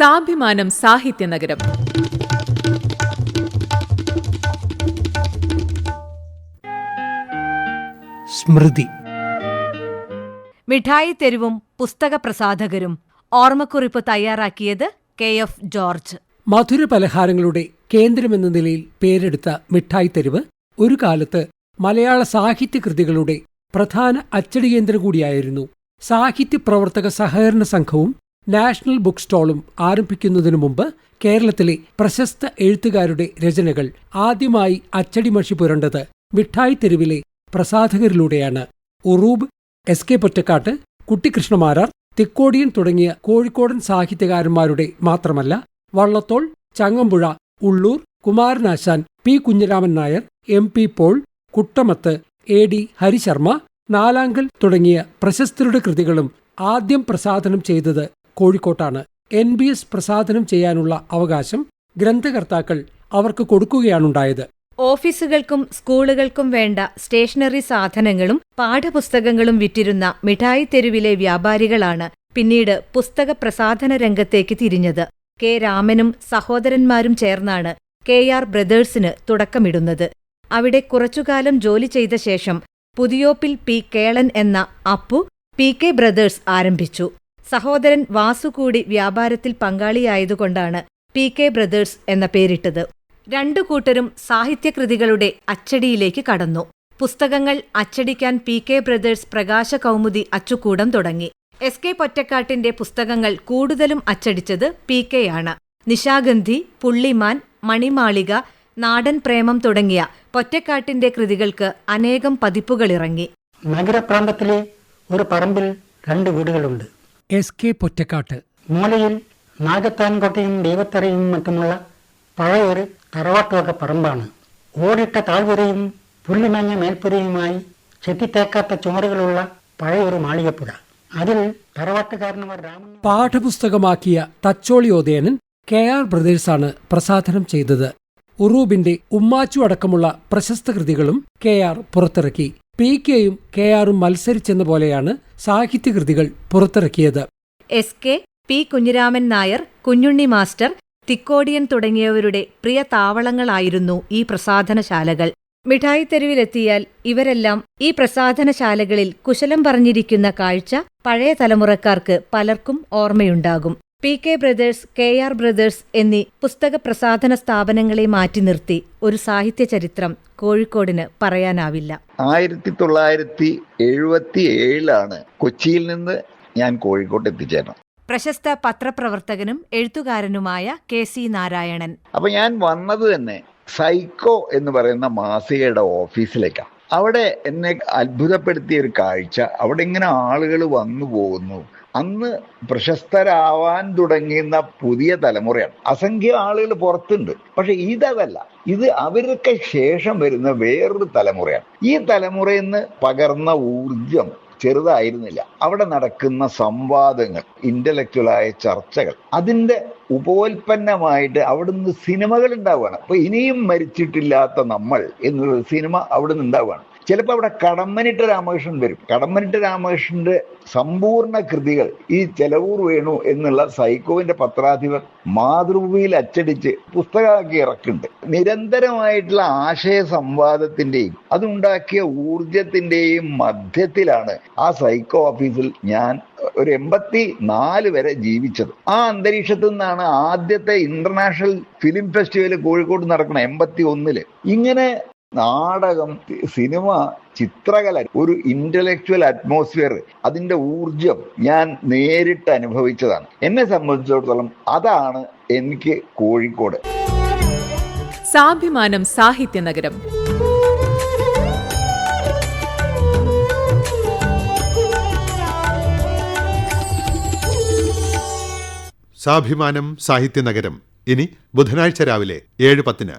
സാഭിമാനം സാഹിത്യനഗരം. സ്മൃതി. മിഠായി തെരുവും പുസ്തക പ്രസാധകരും. ഓർമ്മക്കുറിപ്പ് തയ്യാറാക്കിയത് KF ജോർജ്. മധുര പലഹാരങ്ങളുടെ കേന്ദ്രമെന്ന നിലയിൽ പേരെടുത്ത മിഠായി തെരുവ് ഒരു കാലത്ത് മലയാള സാഹിത്യകൃതികളുടെ പ്രധാന അച്ചടി കേന്ദ്രം കൂടിയായിരുന്നു. സാഹിത്യ പ്രവർത്തക സഹകരണ സംഘവും നാഷണൽ ബുക്ക് സ്റ്റാളും ആരംഭിക്കുന്നതിനു മുമ്പ് കേരളത്തിലെ പ്രശസ്ത എഴുത്തുകാരുടെ രചനകൾ ആദ്യമായി അച്ചടിമഷി പുരണ്ടത് മിഠായി തെരുവിലെ പ്രസാധകരിലൂടെയാണ്. ഉറൂബ്, SK പൊറ്റക്കാട്ട്, കുട്ടിക്കൃഷ്ണമാരാർ, തിക്കോടിയൻ തുടങ്ങിയ കോഴിക്കോടൻ സാഹിത്യകാരന്മാരുടെ മാത്രമല്ല, Vallathol, Changampuzha, Ulloor, Kumaranasan, P. Kunhiraman Nair, MP Paul, Kuttamath, AD Harisharma, Nalankal തുടങ്ങിയ പ്രശസ്തരുടെ കൃതികളും ആദ്യം പ്രസാധനം ചെയ്തത് കോഴിക്കോട്ടാണ്. NBS പ്രസാധനം ചെയ്യാനുള്ള അവകാശം ഗ്രന്ഥകർത്താക്കൾ അവർക്ക് കൊടുക്കുകയാണുണ്ടായത്. ഓഫീസുകൾക്കും സ്കൂളുകൾക്കും വേണ്ട സ്റ്റേഷനറി സാധനങ്ങളും പാഠപുസ്തകങ്ങളും വിറ്റിരുന്ന മിഠായി തെരുവിലെ വ്യാപാരികളാണ് പിന്നീട് പുസ്തക പ്രസാധന രംഗത്തേക്ക് തിരിഞ്ഞത്. K. രാമനും സഹോദരന്മാരും ചേർന്നാണ് KR ബ്രദേഴ്സിന് തുടക്കമിടുന്നത്. അവിടെ കുറച്ചുകാലം ജോലി ചെയ്ത ശേഷം പുതിയോപ്പിൽ P. കേളൻ എന്ന അപ്പു PK ബ്രദേഴ്സ് ആരംഭിച്ചു. സഹോദരൻ വാസു കൂടി വ്യാപാരത്തിൽ പങ്കാളിയായതുകൊണ്ടാണ് PK ബ്രദേഴ്സ് എന്ന പേരിട്ടത്. രണ്ടു കൂട്ടരും സാഹിത്യകൃതികളുടെ അച്ചടിയിലേക്ക് കടന്നു. പുസ്തകങ്ങൾ അച്ചടിക്കാൻ PK ബ്രദേഴ്സ് പ്രകാശ കൗമുദി അച്ചുകൂടം തുടങ്ങി. SK പൊറ്റക്കാട്ടിന്റെ പുസ്തകങ്ങൾ കൂടുതലും അച്ചടിച്ചത് PK ആണ്. നിശാഗന്ധി, പുള്ളിമാൻ, മണിമാളിക, നാടൻ പ്രേമം തുടങ്ങിയ പൊറ്റക്കാട്ടിന്റെ കൃതികൾക്ക് അനേകം പതിപ്പുകളിറങ്ങി. നഗരപ്രാന്തത്തിലെ ഒരു പറമ്പിൽ 2 വീടുകളുണ്ട്. SK പൊറ്റക്കാട്ട്. മൂലയിൽ നാഗത്താൻകോട്ടയും ദൈവത്തറയും മറ്റുമുള്ള പഴയൊരു തറവാട്ടുവക പറമ്പാണ്. ഓടിട്ട താഴ്വരയും പുല്ലുമേഞ്ഞ മേൽപ്പുരയുമായി ചെത്തിത്തേക്കാത്ത ചുമരുകളുള്ള പഴയൊരു മാളികപ്പുര. അതിൽ തറവാട്ടുകാരനവർ രാമൻ പാഠപുസ്തകമാക്കിയ തച്ചോളിയോദയനൻ KR ബ്രദേഴ്സാണ് പ്രസാധനം ചെയ്തത്. ഉറൂബിന്റെ ഉമ്മാച്ചു അടക്കമുള്ള പ്രശസ്ത കൃതികളും KR പുറത്തിറക്കി. PKയും KRും മത്സരിച്ചെന്ന പോലെയാണ് സാഹിത്യകൃതികൾ പുറത്തിറക്കിയത്. SK, P. Kunhiraman Nair, Kunjunni master, Thikkodiyan തുടങ്ങിയവരുടെ പ്രിയ താവളങ്ങളായിരുന്നു ഈ പ്രസാധനശാലകൾ. മിഠായി തെരുവിലെത്തിയാൽ ഇവരെല്ലാം ഈ പ്രസാധനശാലകളിൽ കുശലം പറഞ്ഞിരിക്കുന്ന കാഴ്ച പഴയ തലമുറക്കാർക്ക് പലർക്കും ഓർമ്മയുണ്ടാകും. PK ബ്രദേഴ്സ്, KR ബ്രദേഴ്സ് എന്നീ പുസ്തക പ്രസാധന സ്ഥാപനങ്ങളെ മാറ്റി നിർത്തി ഒരു സാഹിത്യ ചരിത്രം കോഴിക്കോടിന് പറയാനാവില്ല. 1977 കൊച്ചിയിൽ നിന്ന് ഞാൻ കോഴിക്കോട്ട് എത്തിച്ചേർന്നു. പ്രശസ്ത പത്രപ്രവർത്തകനും എഴുത്തുകാരനുമായ KC നാരായണൻ. അപ്പൊ ഞാൻ വന്നത് തന്നെ സൈക്കോ എന്ന് പറയുന്ന മാസികയുടെ ഓഫീസിലേക്കാണ്. അവിടെ എന്നെ അത്ഭുതപ്പെടുത്തിയ ഒരു കാഴ്ച, അവിടെ ഇങ്ങനെ ആളുകൾ വന്നു പോകുന്നു. അന്ന് പ്രശസ്തരാവാൻ തുടങ്ങുന്ന പുതിയ തലമുറയാണ്. അസംഖ്യം ആളുകൾ പുറത്തുണ്ട്. പക്ഷെ ഇതല്ല, ഇത് അവർക്ക് ശേഷം വരുന്ന വേറൊരു തലമുറയാണ്. ഈ തലമുറയിൽ നിന്ന് പകർന്ന ഊർജം ചെറുതായിരുന്നില്ല. അവിടെ നടക്കുന്ന സംവാദങ്ങൾ, ഇന്റലക്ച്വലായ ചർച്ചകൾ, അതിന്റെ ഉപോൽപ്പന്നമായിട്ട് അവിടുന്ന് സിനിമകൾ ഉണ്ടാവുകയാണ്. അപ്പൊ ഇനിയും മരിച്ചിട്ടില്ലാത്ത നമ്മൾ എന്നൊരു സിനിമ അവിടുന്ന് ഉണ്ടാവുകയാണ്. ചിലപ്പോൾ അവിടെ കടമ്മനിട്ട രാമകൃഷ്ണൻ വരും. കടമ്മനിട്ട രാമകൃഷ്ണന്റെ സമ്പൂർണ്ണ കൃതികൾ ഈ ചെലവൂർ വേണു എന്നുള്ള സൈക്കോവിന്റെ പത്രാധിപർ മാതൃഭൂമിയിൽ അച്ചടിച്ച് പുസ്തകമാക്കി ഇറക്കുന്നുണ്ട്. നിരന്തരമായിട്ടുള്ള ആശയ സംവാദത്തിന്റെയും അതുണ്ടാക്കിയ ഊർജത്തിന്റെയും മധ്യത്തിലാണ് ആ സൈക്കോ ഓഫീസിൽ ഞാൻ ഒരു 84 വരെ ജീവിച്ചത്. ആ അന്തരീക്ഷത്തിൽ നിന്നാണ് ആദ്യത്തെ ഇന്റർനാഷണൽ ഫിലിം ഫെസ്റ്റിവൽ കോഴിക്കോട് നടക്കണം 81. ഇങ്ങനെ നാടകം, സിനിമ, ചിത്രകല, ഒരു ഇന്റലക്ച്വൽ അറ്റ്മോസ്ഫിയർ, അതിന്റെ ഊർജം ഞാൻ നേരിട്ട് അനുഭവിച്ചതാണ്. എന്നെ സംബന്ധിച്ചിടത്തോളം അതാണ് എനിക്ക് കോഴിക്കോട്. സാഭിമാനം സാഹിത്യനഗരം. സാഭിമാനം സാഹിത്യനഗരം ഇനി ബുധനാഴ്ച രാവിലെ 7:10.